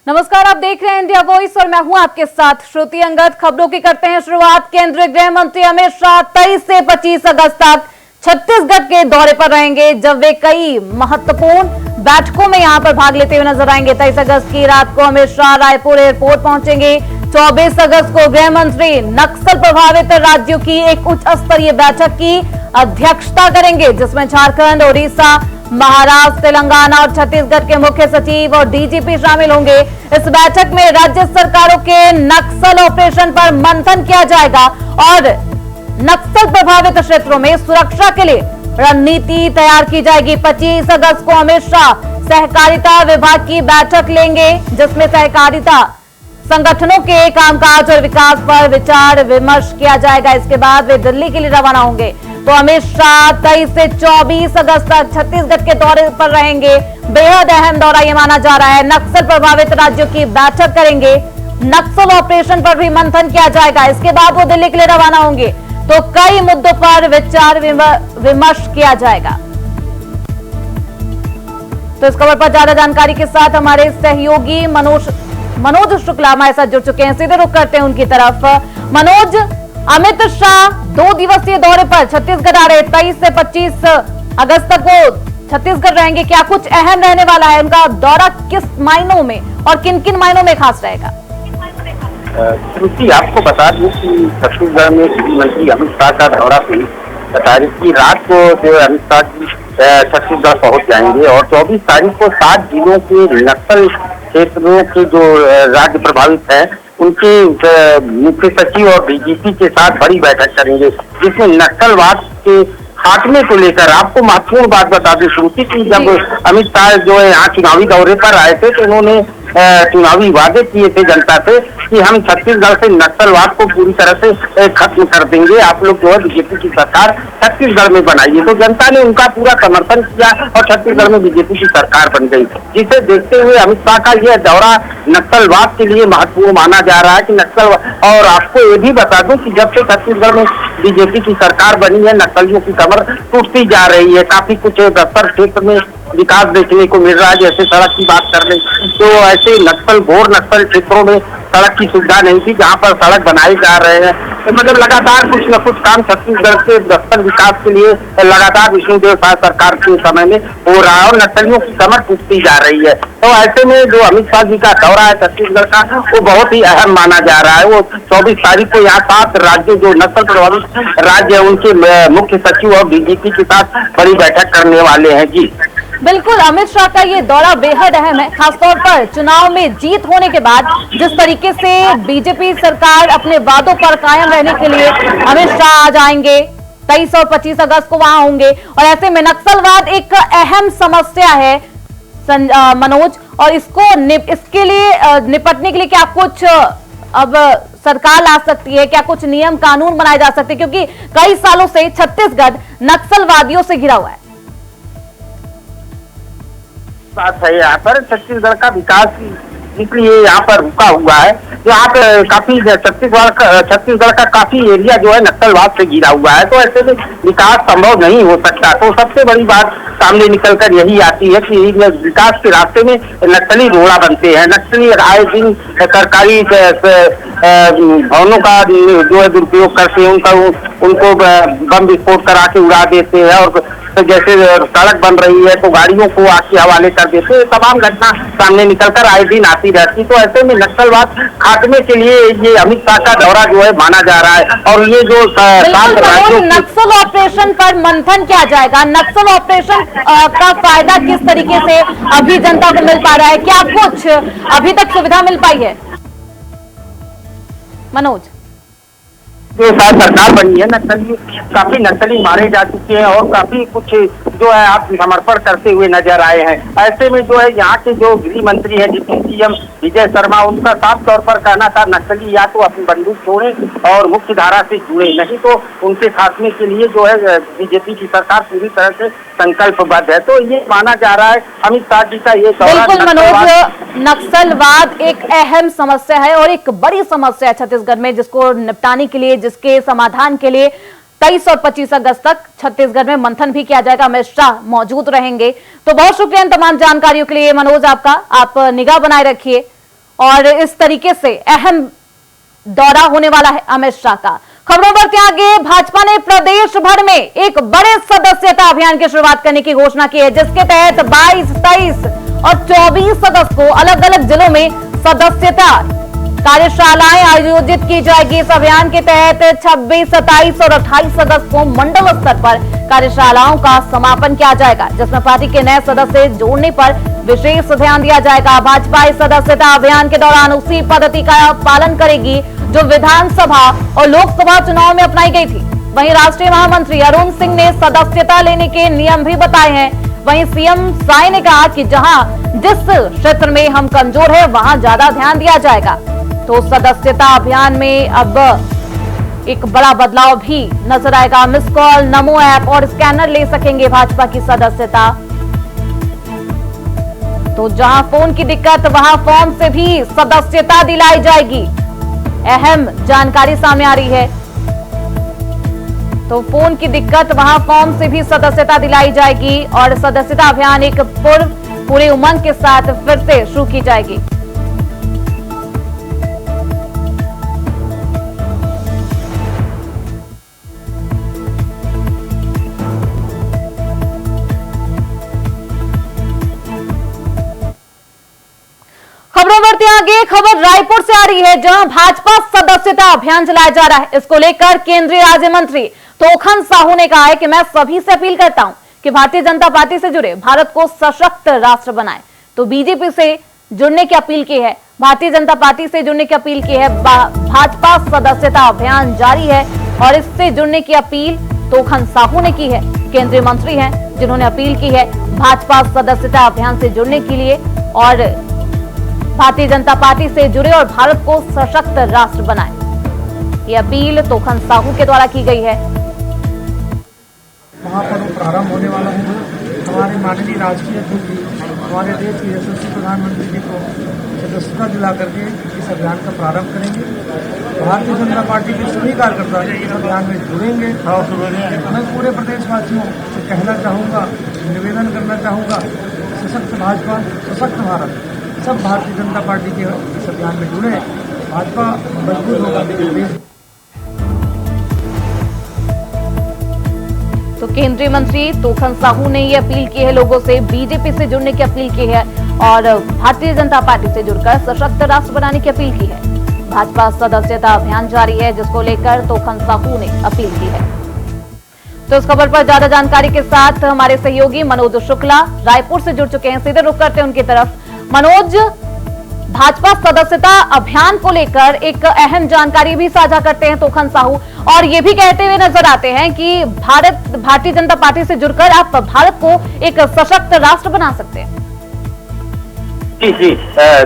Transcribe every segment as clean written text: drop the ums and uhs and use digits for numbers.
नमस्कार, आप देख रहे हैं इंडिया वॉइस और मैं हूं आपके साथ श्रुति अंगद। खबरों की करते हैं शुरुआत। केंद्रीय गृह मंत्री अमित शाह 23 से 25 अगस्त तक छत्तीसगढ़ के दौरे पर रहेंगे, जब वे कई महत्वपूर्ण बैठकों में यहां पर भाग लेते हुए नजर आएंगे। 23 अगस्त की रात को अमित शाह रायपुर एयरपोर्ट पहुंचेंगे। 24 अगस्त को गृह मंत्री नक्सल प्रभावित राज्यों की एक उच्च स्तरीय बैठक की अध्यक्षता करेंगे, जिसमें झारखंड, ओडिशा, महाराष्ट्र, तेलंगाना और छत्तीसगढ़ के मुख्य सचिव और डीजीपी शामिल होंगे। इस बैठक में राज्य सरकारों के नक्सल ऑपरेशन पर मंथन किया जाएगा और नक्सल प्रभावित क्षेत्रों में सुरक्षा के लिए रणनीति तैयार की जाएगी। 25 अगस्त को अमित शाह सहकारिता विभाग की बैठक लेंगे, जिसमें सहकारिता संगठनों के कामकाज और विकास पर विचार विमर्श किया जाएगा। इसके बाद वे दिल्ली के लिए रवाना होंगे। तो अमित शाह 23 से 24 अगस्त तक छत्तीसगढ़ के दौरे पर रहेंगे। बेहद अहम दौरा ये माना जा रहा है। नक्सल प्रभावित राज्यों की बैठक करेंगे, नक्सल ऑपरेशन पर भी मंथन किया जाएगा। इसके बाद वो दिल्ली के लिए रवाना होंगे। तो कई मुद्दों पर विचार विमर्श किया जाएगा। तो इस खबर पर ज्यादा जानकारी के साथ हमारे सहयोगी मनोज शुक्ला हमारे साथ जुड़ चुके हैं। सीधे रुख करते हैं उनकी तरफ। मनोज, अमित शाह 2 दिवसीय दौरे पर छत्तीसगढ़ आ रहे, 23 से 25 अगस्त तक वो छत्तीसगढ़ रहेंगे। क्या कुछ अहम रहने वाला है? उनका दौरा किस मायनों में और किन किन मायनों में खास रहेगा? श्रुति, आपको बता दूं कि छत्तीसगढ़ में गृह मंत्री अमित शाह का दौरा 23 तारीख की रात को जो अमित शाह छत्तीसगढ़ पहुंच जाएंगे और 24 तारीख को 7 जिलों के नक्सल क्षेत्रों के जो राज्य प्रभावित है उनके मुख्य सचिव और डीजीपी के साथ बड़ी बैठक करेंगे, जिसमें नक्सलवाद के खात्मे को लेकर आपको महत्वपूर्ण बात बता दें श्रुति की, जब अमित शाह जो है यहाँ चुनावी दौरे पर आए थे तो उन्होंने चुनावी वादे किए थे जनता से कि हम छत्तीसगढ़ से नक्सलवाद को पूरी तरह से खत्म कर देंगे, आप लोग जो है बीजेपी की सरकार छत्तीसगढ़ में बनाइए। तो जनता ने उनका पूरा समर्थन किया और छत्तीसगढ़ में बीजेपी की सरकार बन गई, जिसे देखते हुए अमित शाह का यह दौरा नक्सलवाद के लिए महत्वपूर्ण माना जा रहा है कि नक्सल। और आपको ये भी बता दूं कि जब से छत्तीसगढ़ में बीजेपी की सरकार बनी है, नक्सलियों की कमर टूटती जा रही है। काफी कुछ बस्तर क्षेत्र में विकास देखने को मिल रहा है, जैसे सड़क की बात कर लें तो ऐसे नक्सल घोर नक्सल क्षेत्रों में सड़क की सुविधा नहीं थी, जहां पर सड़क बनाए जा रहे हैं। तो मतलब लगातार कुछ न कुछ काम छत्तीसगढ़ के बस्तर विकास के लिए लगातार विष्णुदेव साय सरकार के समय में हो रहा है और नक्सलियों की कमर टूटती जा रही है। तो ऐसे में जो अमित शाह जी का दौरा है छत्तीसगढ़ का, वो बहुत ही अहम माना जा रहा है। वो 24 तारीख को यहाँ 7 राज्य जो नक्सल प्रभावित राज्य है उनके मुख्य सचिव और डीजीपी के साथ बड़ी बैठक करने वाले हैं। जी बिल्कुल, अमित शाह का ये दौरा बेहद अहम है, खासतौर पर चुनाव में जीत होने के बाद जिस तरीके से बीजेपी सरकार अपने वादों पर कायम रहने के लिए अमित शाह आ जाएंगे। 23 और 25 अगस्त को वहां होंगे और ऐसे में नक्सलवाद एक अहम समस्या है मनोज, और इसके लिए निपटने के लिए क्या कुछ अब सरकार ला सकती है? क्या कुछ नियम कानून बनाए जा सकते हैं? क्योंकि कई सालों से छत्तीसगढ़ नक्सलवादियों से घिरा हुआ है। बात है, यहाँ पर छत्तीसगढ़ का विकास इसलिए यहाँ पर रुका हुआ है, यहाँ पे काफी छत्तीसगढ़ का काफी एरिया जो है नक्सलवाद से घिरा हुआ है। तो ऐसे में विकास संभव नहीं हो सकता। तो सबसे बड़ी बात सामने निकलकर यही आती है कि विकास के रास्ते में नक्सली रोड़ा बनते हैं। नक्सली आए दिन सरकारी भवनों का जो है दुरुपयोग करते हैं, उनको बम विस्फोट करा के उड़ा देते हैं और जैसे सड़क बन रही है तो गाड़ियों को आग के हवाले कर देते हैं। तमाम घटना सामने निकलकर आए दिन आती रहती। तो ऐसे में नक्सलवाद खात्मे के लिए ये अमित शाह का दौरा जो है माना जा रहा है। और ये जो नक्सल ऑपरेशन पर मंथन किया जाएगा, नक्सल ऑपरेशन का फायदा किस तरीके से अभी जनता को मिल पा रहा है? क्या कुछ अभी तक सुविधा मिल पाई है मनोज? जो सरकार बनी है, काफी नक्सली मारे जा चुके हैं और काफी कुछ जो है आत्मसमर्पण करते हुए नजर आए हैं। ऐसे में जो है यहाँ के जो गृह मंत्री है डिप्टी सीएम विजय शर्मा, उनका साफ तौर पर कहना था नक्सली या तो अपनी बंदूक छोड़ें और मुख्य धारा से जुड़े, नहीं तो उनके खात्मे के लिए जो है बीजेपी की सरकार पूरी तरह से संकल्पबद्ध है। तो ये माना जा रहा है अमित शाह जी का ये दौरा। बिल्कुल मनोज, नक्सलवाद एक अहम समस्या है और एक बड़ी समस्या है छत्तीसगढ़ में, जिसको निपटाने के लिए, जिसके समाधान के लिए 23 और 25 अगस्त तक छत्तीसगढ़ में मंथन भी किया जाएगा। अमित शाह मौजूद रहेंगे। तो बहुत शुक्रिया इन तमाम जानकारियों के लिए मनोज आपका। आप निगाह बनाए रखिए और इस तरीके से अहम दौरा होने वाला है अमित शाह का। खबरों बढ़ते आगे, भाजपा ने प्रदेश भर में एक बड़े सदस्यता अभियान की शुरुआत करने की घोषणा की है, जिसके तहत 22, 23 और 24 अगस्त को अलग अलग जिलों में सदस्यता कार्यशालाएं आयोजित की जाएगी। इस अभियान के तहत 26, 27 और 28 अगस्त को मंडल स्तर पर कार्यशालाओं का समापन किया जाएगा, जिसमें पार्टी के नए सदस्य जोड़ने पर विशेष ध्यान दिया जाएगा। भाजपा इस सदस्यता अभियान के दौरान उसी पद्धति का पालन करेगी जो विधानसभा और लोकसभा चुनाव में अपनाई गई थी। वहीं राष्ट्रीय महामंत्री अरुण सिंह ने सदस्यता लेने के नियम भी बताए हैं। वहीं सीएम साय ने कहा कि जहां जिस क्षेत्र में हम कमजोर है वहां ज्यादा ध्यान दिया जाएगा। तो सदस्यता अभियान में अब एक बड़ा बदलाव भी नजर आएगा। मिस कॉल, नमो ऐप और स्कैनर ले सकेंगे भाजपा की सदस्यता। तो जहां फोन की दिक्कत वहां फॉर्म से भी सदस्यता दिलाई जाएगी। अहम जानकारी सामने आ रही है। तो फोन की दिक्कत वहां फॉर्म से भी सदस्यता दिलाई जाएगी और सदस्यता अभियान एक पूरे उमंग के साथ फिर से शुरू की जाएगी। खबरों बढ़ते आगे, खबर रायपुर से आ रही है, जहां भाजपा सदस्यता अभियान चलाया जा रहा है। इसको लेकर केंद्रीय राज्य मंत्री तोखन साहू ने कहा है कि मैं सभी से अपील करता हूं कि भारतीय जनता पार्टी से जुड़े, भारत को सशक्त राष्ट्र बनाएं। तो बीजेपी से जुड़ने की अपील की है, भारतीय जनता पार्टी से जुड़ने की अपील की है। भाजपा सदस्यता अभियान जारी है और इससे जुड़ने की अपील तोखन साहू ने की है। केंद्रीय मंत्री हैं जिन्होंने अपील की है भाजपा सदस्यता अभियान से जुड़ने के लिए और भारतीय जनता पार्टी से जुड़े और भारत को सशक्त राष्ट्र बनाए। ये अपील तोखन साहू के द्वारा की गई है। महापर्व प्रारंभ होने वाला है। हमारे माननीय राष्ट्रीय अध्यक्ष जी, हमारे देश के यशस्वी प्रधानमंत्री जी को सदस्यता दिला करके इस अभियान का प्रारंभ करेंगे। भारतीय जनता पार्टी के सभी कार्यकर्ता इस अभियान में जुड़ेंगे। मैं पूरे प्रदेशवासियों से कहना चाहूँगा, निवेदन करना चाहूँगा, सशक्त भाजपा, सशक्त भारत, सब भारतीय जनता पार्टी के इस अभियान में जुड़े। भाजपा मजबूत होगा देश। तो केंद्रीय मंत्री तोखन साहू ने ये अपील की है लोगों से, बीजेपी से जुड़ने की अपील की है और भारतीय जनता पार्टी से जुड़कर सशक्त राष्ट्र बनाने की अपील की है। भाजपा सदस्यता अभियान जारी है, जिसको लेकर तोखन साहू ने अपील की है। तो इस खबर पर ज्यादा जानकारी के साथ हमारे सहयोगी मनोज शुक्ला रायपुर से जुड़ चुके हैं। सीधे रुक करते हैं उनकी तरफ। मनोज, भाजपा सदस्यता अभियान को लेकर एक अहम जानकारी भी साझा करते हैं तोखन साहू और ये भी कहते हुए नजर आते हैं कि भारतीय जनता पार्टी से जुड़कर आप भारत को एक सशक्त राष्ट्र बना सकते हैं। जी,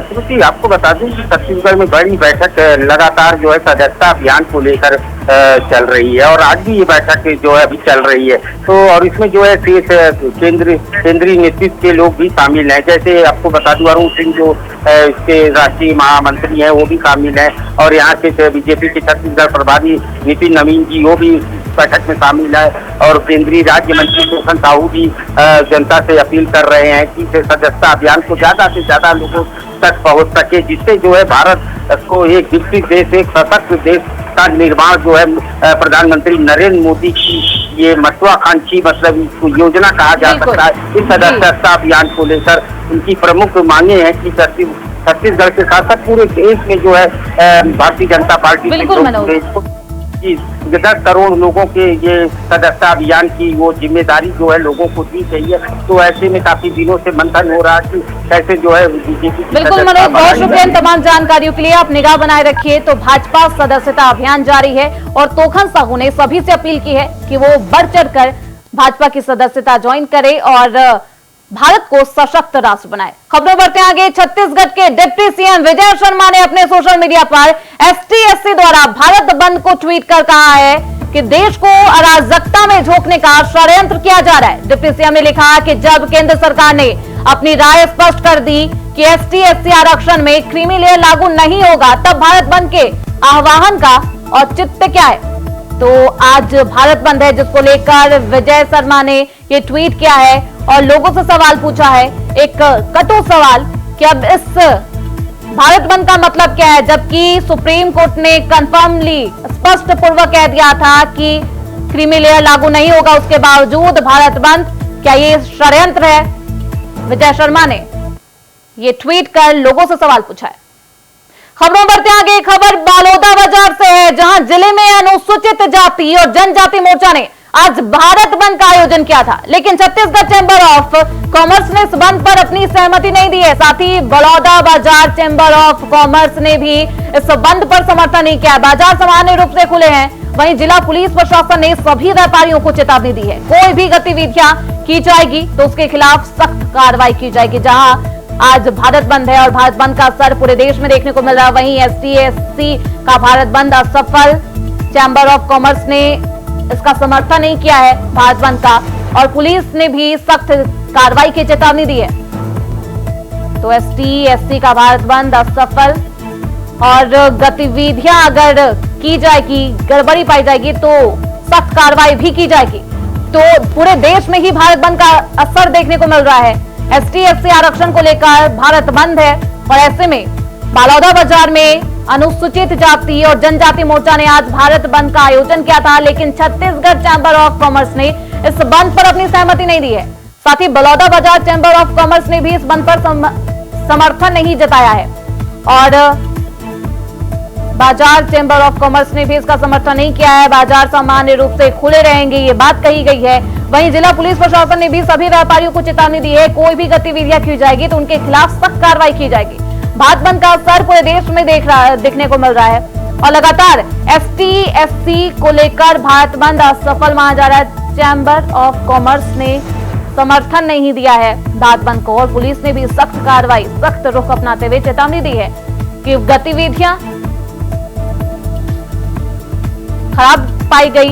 श्रुति, आपको बता दें कि छत्तीसगढ़ में बड़ी बैठक लगातार जो है सदस्यता अभियान को लेकर चल रही है और आज भी ये बैठक जो है अभी चल रही है। तो और इसमें जो है केंद्रीय नेतृत्व के लोग भी शामिल हैं। जैसे आपको बता दूं, अरुण सिंह जो इसके राष्ट्रीय महामंत्री हैं वो भी शामिल हैं और यहाँ से बीजेपी के छत्तीसगढ़ प्रभारी नितिन नवीन जी वो भी बैठक में शामिल है और केंद्रीय राज्य मंत्री तोखन साहू भी जनता से अपील कर रहे हैं कि सदस्यता अभियान को ज्यादा से ज्यादा लोगों तक पहुंच सके, जिससे जो है भारत को एक विकसित देश, एक सशक्त देश का निर्माण जो है प्रधानमंत्री नरेंद्र मोदी की ये महत्वाकांक्षी मतलब योजना कहा जा सकता है। इस सदस्यता अभियान को लेकर उनकी प्रमुख मांगे हैं कि छत्तीसगढ़ के साथ साथ पूरे देश में जो है भारतीय जनता पार्टी 10 करोड़ लोगों के ये सदस्यता अभियान की वो जिम्मेदारी जो है लोगों को दी गई है। तो ऐसे में काफी दिनों से मंथन हो रहा है कि कैसे जो है बीजेपी। बिल्कुल मनोज, बहुत शुक्रिया इन तमाम जानकारियों के लिए। आप निगाह बनाए रखिए। तो भाजपा सदस्यता अभियान जारी है और तोखन साहू ने सभी से अपील की है कि वो बढ़ चढ़कर भाजपा की सदस्यता ज्वाइन करे और भारत को सशक्त राष्ट्र बनाए। खबरों बढ़ते आगे, छत्तीसगढ़ के डिप्टी सीएम विजय शर्मा ने अपने सोशल मीडिया पर एसटी-एससी द्वारा भारत बंद को ट्वीट कर कहा है कि देश को अराजकता में झोंकने का षड्यंत्र किया जा रहा है। डिप्टी सीएम ने लिखा कि जब केंद्र सरकार ने अपनी राय स्पष्ट कर दी कि एसटी-एससी आरक्षण में क्रीमी लेयर लागू नहीं होगा, तब भारत बंद के आह्वान का औचित्य क्या है। तो आज भारत बंद है, जिसको लेकर विजय शर्मा ने ये ट्वीट किया है और लोगों से सवाल पूछा है, एक कटु सवाल कि अब इस भारत बंद का मतलब क्या है, जबकि सुप्रीम कोर्ट ने कंफर्मली स्पष्ट पूर्वक कह दिया था कि क्रीमी लेयर लागू नहीं होगा, उसके बावजूद भारत बंद, क्या ये षड्यंत्र है? विजय शर्मा ने ये ट्वीट कर लोगों से सवाल पूछा है। खबरों बढ़ते आगे, खबर बालोदा बाजार से है, जहां जिले में अनुसूचित जाति और जनजाति मोर्चा ने आज भारत बंद का आयोजन किया था, लेकिन छत्तीसगढ़ चैंबर ऑफ कॉमर्स ने इस बंद पर अपनी सहमति नहीं दी है। साथ ही बलौदा बाजार चैंबर ऑफ कॉमर्स ने भी इस बंद पर समर्थन नहीं किया। बाजार सामान्य रूप से खुले हैं, वहीं जिला पुलिस प्रशासन ने सभी व्यापारियों को चेतावनी दी है, कोई भी गतिविधियां की जाएगी तो उसके खिलाफ सख्त कार्रवाई की जाएगी। जहां आज भारत बंद है और भारत बंद का असर पूरे देश में देखने को मिल रहा है, वहीं ST/SC का भारत बंद असफल। चैंबर ऑफ कॉमर्स ने इसका समर्थन नहीं किया है भारत बंद का, और पुलिस ने भी सख्त कार्रवाई की चेतावनी दी है। तो ST/SC का भारत बंद असफल, और गतिविधियां अगर की जाएगी, गड़बड़ी पाई जाएगी तो सख्त कार्रवाई भी की जाएगी। तो पूरे देश में ही भारत बंद का असर देखने को मिल रहा है। ST/SC आरक्षण को लेकर भारत बंद है, और ऐसे में बालोदा बाजार में अनुसूचित जाति और जनजाति मोर्चा ने आज भारत बंद का आयोजन किया था, लेकिन छत्तीसगढ़ चैंबर ऑफ कॉमर्स ने इस बंद पर अपनी सहमति नहीं दी है। साथ ही बलौदा बाजार चैंबर ऑफ कॉमर्स ने भी इस बंद पर समर्थन नहीं जताया है, और बाजार चैंबर ऑफ कॉमर्स ने भी इसका समर्थन नहीं किया है। बाजार सामान्य रूप से खुले रहेंगे, ये बात कही गई है। वहीं जिला पुलिस प्रशासन ने भी सभी व्यापारियों को चेतावनी दी है, कोई भी गतिविधियां की जाएगी तो उनके खिलाफ सख्त कार्रवाई की जाएगी। भारत बंद का असर पूरे देश में देखने को मिल रहा है, और लगातार ST/SC को लेकर भारत बंद असफल माना जा रहा है। चैंबर ऑफ कॉमर्स ने समर्थन नहीं दिया है भारत बंद को, और पुलिस ने भी सख्त कार्रवाई, सख्त रुख अपनाते हुए चेतावनी दी है कि गतिविधियां खराब पाई गई,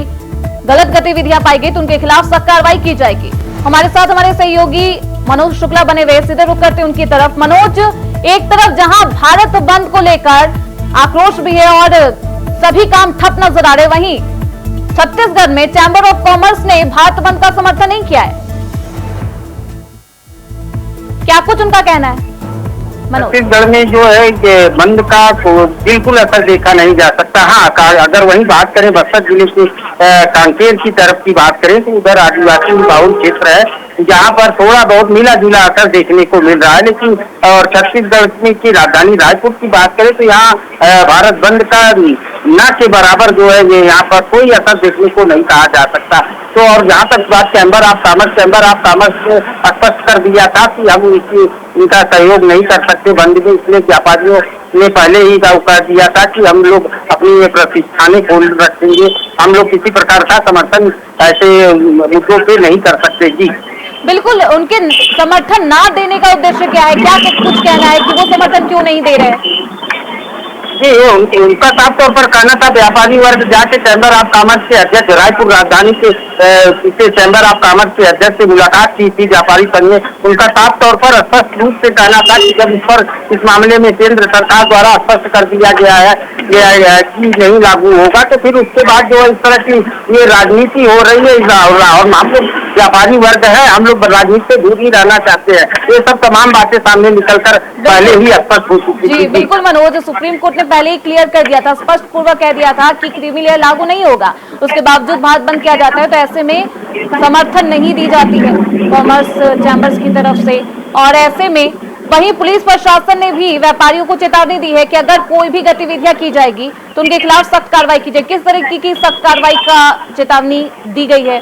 गलत गतिविधियां पाई गई तो उनके खिलाफ सख्त कार्रवाई की जाएगी। हमारे साथ हमारे सहयोगी मनोज शुक्ला बने हुए, सीधे रुक करते उनकी तरफ। मनोज, एक तरफ जहां भारत बंद को लेकर आक्रोश भी है और सभी काम ठप नजर आ रहे, वहीं छत्तीसगढ़ में चैंबर ऑफ कॉमर्स ने भारत बंद का समर्थन नहीं किया है, क्या कुछ उनका कहना है? छत्तीसगढ़ में जो है कि बंद का बिल्कुल असर देखा नहीं जा सकता। हाँ, अगर वही बात करें बस्तर जिले के कांकेर की तरफ की बात करें तो उधर आदिवासी बहुल क्षेत्र है, जहाँ पर थोड़ा बहुत मिला जुला असर देखने को मिल रहा है। लेकिन और छत्तीसगढ़ की राजधानी रायपुर की बात करें तो यहाँ भारत बंद का न के बराबर जो है ये यहाँ पर कोई असर देखने को नहीं कहा जा सकता। तो और जहाँ तक बात चैंबर ऑफ कॉमर्स ने स्पष्ट कर दिया था कि हम इनका सहयोग नहीं कर सकते बंद में, इसलिए व्यापारियों ने पहले ही कर दिया था कि हम लोग अपनी प्रतिष्ठानें खोल रखेंगे, हम लोग किसी प्रकार का समर्थन ऐसे मुद्दों पे नहीं कर सकते। जी बिल्कुल, उनके समर्थन ना देने का उद्देश्य क्या है, क्या कुछ कहना है कि वो समर्थन क्यों नहीं दे रहे? जी, उनका साफ तौर पर कहना था, व्यापारी वर्ग जाके चैंबर ऑफ कॉमर्स के अध्यक्ष रायपुर राजधानी के चैंबर ऑफ कॉमर्स के अध्यक्ष से मुलाकात की थी व्यापारी संघ ने। उनका साफ तौर पर स्पष्ट रूप से कहना था कि जब इस मामले में केंद्र सरकार द्वारा स्पष्ट कर दिया गया है कि नहीं लागू होगा, तो फिर उसके बाद जो इस तरह की ये राजनीति हो रही है, और हम लोग व्यापारी वर्ग है, हम लोग राजनीति से दूर ही रहना चाहते हैं, ये सब तमाम बातें सामने निकलकर पहले ही स्पष्ट हो चुकी थी। बिल्कुल मनोज, सुप्रीम कोर्ट ने पहले ही क्लियर कर दिया था, स्पष्ट पूर्वक कह दिया था कि क्रीमी लेयर लागू नहीं होगा, उसके बावजूद भारत बंद किया जाता है, तो ऐसे में समर्थन नहीं दी जाती है कॉमर्स चैंबर्स की तरफ से। और ऐसे में वहीं पुलिस प्रशासन ने भी व्यापारियों को चेतावनी दी है कि अगर कोई भी गतिविधियां की जाएगी तो उनके खिलाफ सख्त कार्रवाई की जाए। किस तरह की सख्त कार्रवाई का चेतावनी दी गई है?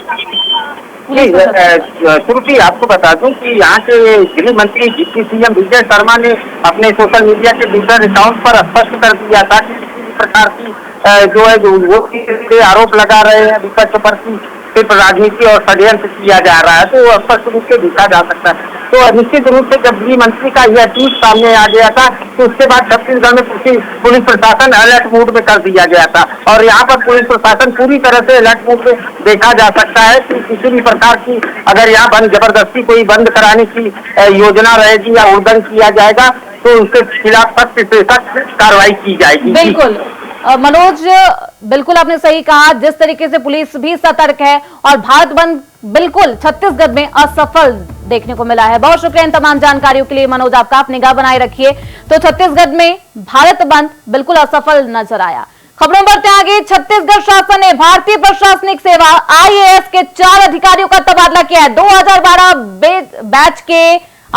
श्रुति, आपको बता दूं कि यहाँ के गृह मंत्री डिप्टी CM विजय शर्मा ने अपने सोशल मीडिया के ट्विटर अकाउंट पर स्पष्ट कर दिया था कि किसी प्रकार की जो है वो आरोप लगा रहे हैं विपक्ष पर की सिर्फ राजनीति और षड्यंत्र किया जा रहा है, तो वो स्पष्ट रूप से दिखा जा सकता है। तो निश्चित रूप से जब गृह मंत्री का यह ट्वीट सामने आ गया था तो उसके बाद छत्तीसगढ़ में पुलिस प्रशासन अलर्ट मोड में कर दिया गया था, और यहाँ पर पुलिस प्रशासन पूरी तरह से अलर्ट मोड में देखा जा सकता है कि किसी भी प्रकार की अगर यहाँ बंद जबरदस्ती कोई बंद कराने की योजना रहेगी या उल्लंघन किया जाएगा तो उसके खिलाफ सख्त से सख्त कार्रवाई की जाएगी। बिल्कुल मनोज, बिल्कुल आपने सही कहा, जिस तरीके से पुलिस भी सतर्क है और भारत बंद बिल्कुल छत्तीसगढ़ में असफल देखने को मिला है। बहुत शुक्रिया इन तमाम जानकारियों के लिए मनोज, आपका आप निगाह बनाए रखिए। तो छत्तीसगढ़ में भारत बंद बिल्कुल असफल नजर आया। खबरों बढ़ते आगे। छत्तीसगढ़ शासन ने भारतीय प्रशासनिक सेवा IAS के 4 अधिकारियों का तबादला किया है। 2012 बैच के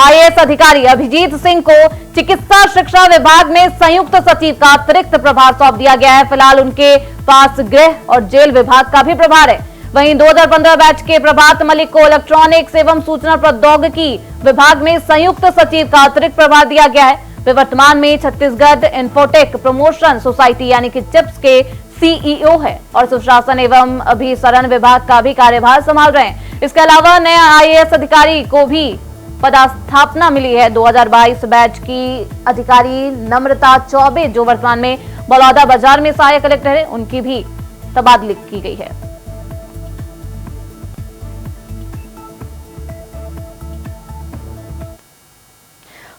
IAS अधिकारी अभिजीत सिंह को चिकित्सा शिक्षा विभाग में संयुक्त सचिव का अतिरिक्त प्रभार सौंप दिया गया है। फिलहाल उनके पास गृह और जेल विभाग का भी प्रभार है। वहीं 2015 बैच के प्रभात मलिक को इलेक्ट्रॉनिक्स एवं सूचना प्रौद्योगिकी विभाग में संयुक्त सचिव का अतिरिक्त प्रभार दिया गया है। वे वर्तमान में छत्तीसगढ़ इन्फोटेक प्रमोशन सोसाइटी यानी कि चिप्स के CEO है और सुशासन एवं अभिसरण विभाग का भी कार्यभार संभाल रहे हैं। इसके अलावा नए IAS अधिकारी को भी पदस्थापना मिली है। 2022 बैच की अधिकारी नम्रता चौबे, जो वर्तमान में बलौदा बाजार में सहायक कलेक्टर है, उनकी भी तबादली की गई है।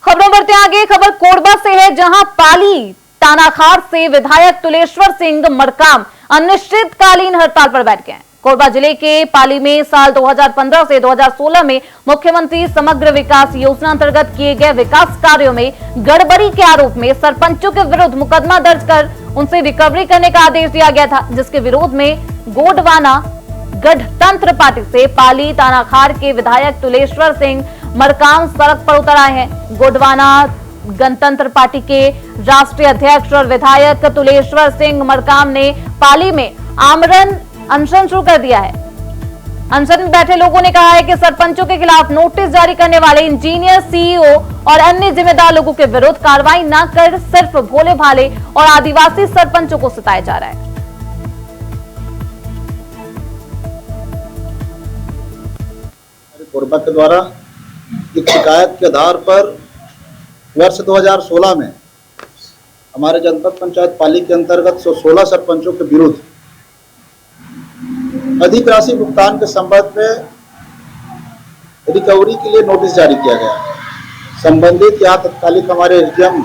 खबरों बढ़ते आगे। खबर कोरबा से है, जहां पाली तानाखार से विधायक तुलेश्वर सिंह मरकाम अनिश्चितकालीन हड़ताल पर बैठ गए हैं। कोरबा जिले के पाली में साल 2015 से 2016 में मुख्यमंत्री समग्र विकास योजना अंतर्गत किए गए विकास कार्यों में गड़बड़ी के आरोप में सरपंचों के विरुद्ध मुकदमा दर्ज कर उनसे रिकवरी करने का आदेश दिया गया था, जिसके विरोध में गोडवाना गणतंत्र पार्टी से पाली तानाखार के विधायक तुलेश्वर सिंह मरकाम सड़क पर उतर आए हैं। गोडवाना गणतंत्र पार्टी के राष्ट्रीय अध्यक्ष और विधायक तुलेश्वर सिंह मरकाम ने पाली में आमरण अनशन शुरू कर दिया है। अनशन में बैठे लोगों ने कहा है कि सरपंचों के खिलाफ नोटिस जारी करने वाले इंजीनियर, CEO और अन्य जिम्मेदार लोगों के विरुद्ध कार्रवाई न कर सिर्फ भोले भाले और आदिवासी सरपंचों को सताया जा रहा है। कोरबा के द्वारा एक शिकायत के आधार पर वर्ष 2016 में हमारे जनपद पंचायत पाली के अंतर्गत 16 सरपंचों के विरुद्ध अधिक राशि भुगतान के संबंध में रिकवरी के लिए नोटिस जारी किया गया। संबंधित यहाँ तत्कालिक हमारे SDM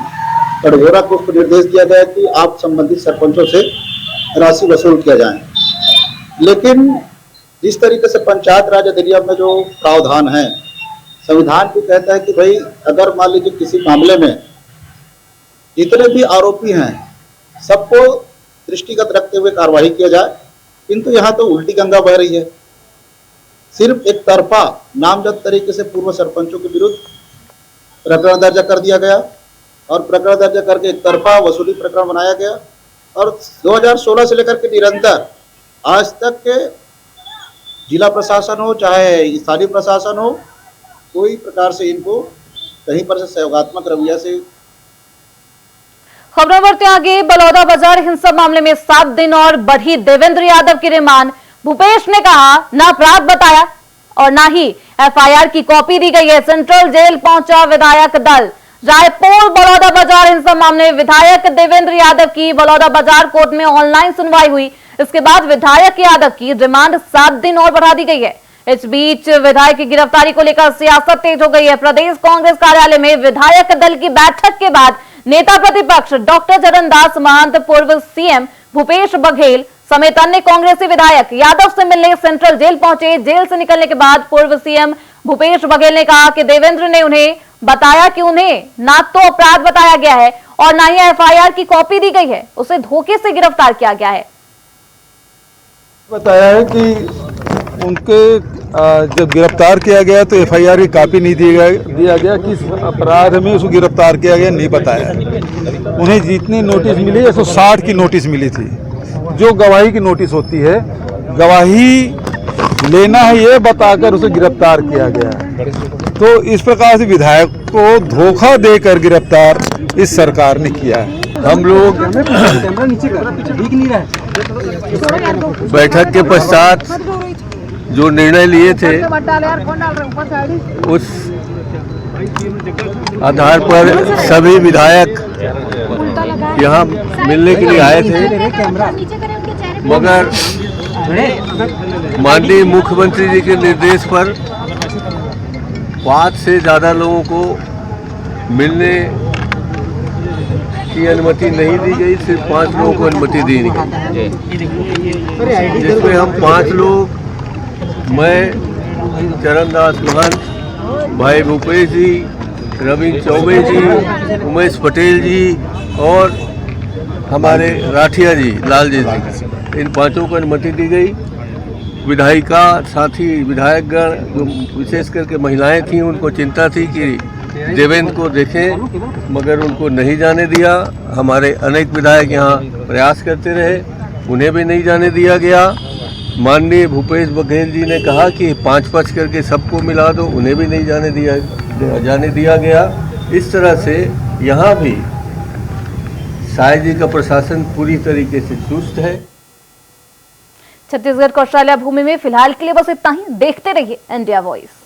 कटघोरा को निर्देश दिया गया कि आप संबंधित सरपंचों से राशि वसूल किया जाए। लेकिन जिस तरीके से पंचायत राज अधिनियम में जो प्रावधान है, संविधान भी कहता है कि भाई अगर मान लीजिए किसी मामले में जितने भी आरोपी हैं सबको दृष्टिगत रखते हुए कार्रवाई किया जाए, किंतु यहाँ तो उल्टी गंगा बह रही है। सिर्फ एक तरफा नामजद तरीके से पूर्व सरपंचों के विरुद्ध प्रकरण दर्ज कर दिया गया और प्रकरण दर्ज करके एक तरफा वसूली प्रकरण बनाया गया और 2016 से लेकर के निरंतर आज तक के जिला प्रशासन हो चाहे स्थानीय प्रशासन हो, कोई प्रकार से इनको कहीं पर से सहयोगात्मक रवैया से। खबरों बढ़ते आगे। बलौदा बाजार हिंसा मामले में 7 दिन और बढ़ी देवेंद्र यादव की रिमांड। भूपेश ने कहा न अपराध बताया और न ही FIR की कॉपी दी गई है। सेंट्रल जेल पहुंचा विधायक दल। रायपुर बलौदा बाजार हिंसा मामले में विधायक देवेंद्र यादव की बलौदा बाजार कोर्ट में ऑनलाइन सुनवाई हुई। इसके बाद विधायक यादव की रिमांड 7 दिन और बढ़ा दी गई है। इस बीच विधायक की गिरफ्तारी को लेकर सियासत तेज हो गई है। प्रदेश कांग्रेस कार्यालय में विधायक दल की बैठक के बाद नेता प्रतिपक्ष डॉक्टर चरणदास महंत, पूर्व CM भूपेश बघेल समेत अन्य कांग्रेसी विधायक यादव से मिलने सेंट्रल जेल पहुंचे। जेल से निकलने के बाद पूर्व CM भूपेश बघेल ने कहा कि देवेंद्र ने उन्हें बताया कि उन्हें ना तो अपराध बताया गया है और ना ही FIR की कॉपी दी गई है, उसे धोखे से गिरफ्तार किया गया है। बताया है कि उनके जब गिरफ्तार किया गया तो FIR की कॉपी नहीं दिया गया। किस अपराध में उसको गिरफ्तार किया गया नहीं बताया। उन्हें जितनी नोटिस मिली 160 की नोटिस मिली थी, जो गवाही की नोटिस होती है। गवाही लेना है ये बताकर उसे गिरफ्तार किया गया। तो इस प्रकार से विधायक को धोखा देकर गिरफ्तार इस सरकार ने किया है। हम लोग बैठक के पश्चात जो निर्णय लिए थे उस आधार पर सभी विधायक यहाँ मिलने के लिए आए थे, मगर माननीय मुख्यमंत्री जी के निर्देश पर 5 से ज़्यादा लोगों को मिलने की अनुमति नहीं दी गई। सिर्फ 5 लोगों को अनुमति दी गई, जिसमें हम 5 लोग, मैं, चरणदास महंत, भाई भूपेश जी, रविंद्र चौबे जी, उमेश पटेल जी और हमारे राठिया जी, लालजी जी, इन पांचों को अनुमति दी गई। विधायिका साथी विधायकगण जो विशेष करके महिलाएं थीं, उनको चिंता थी कि देवेंद्र को देखें, मगर उनको नहीं जाने दिया। हमारे अनेक विधायक यहाँ प्रयास करते रहे, उन्हें भी नहीं जाने दिया गया। माननीय भूपेश बघेल जी ने कहा कि 5-5 करके सबको मिला दो, उन्हें भी नहीं जाने दिया गया। इस तरह से यहाँ भी साय जी का प्रशासन पूरी तरीके से चुस्त है। छत्तीसगढ़ कौशल्या भूमि में फिलहाल के लिए बस इतना ही। देखते रहिए इंडिया वॉइस।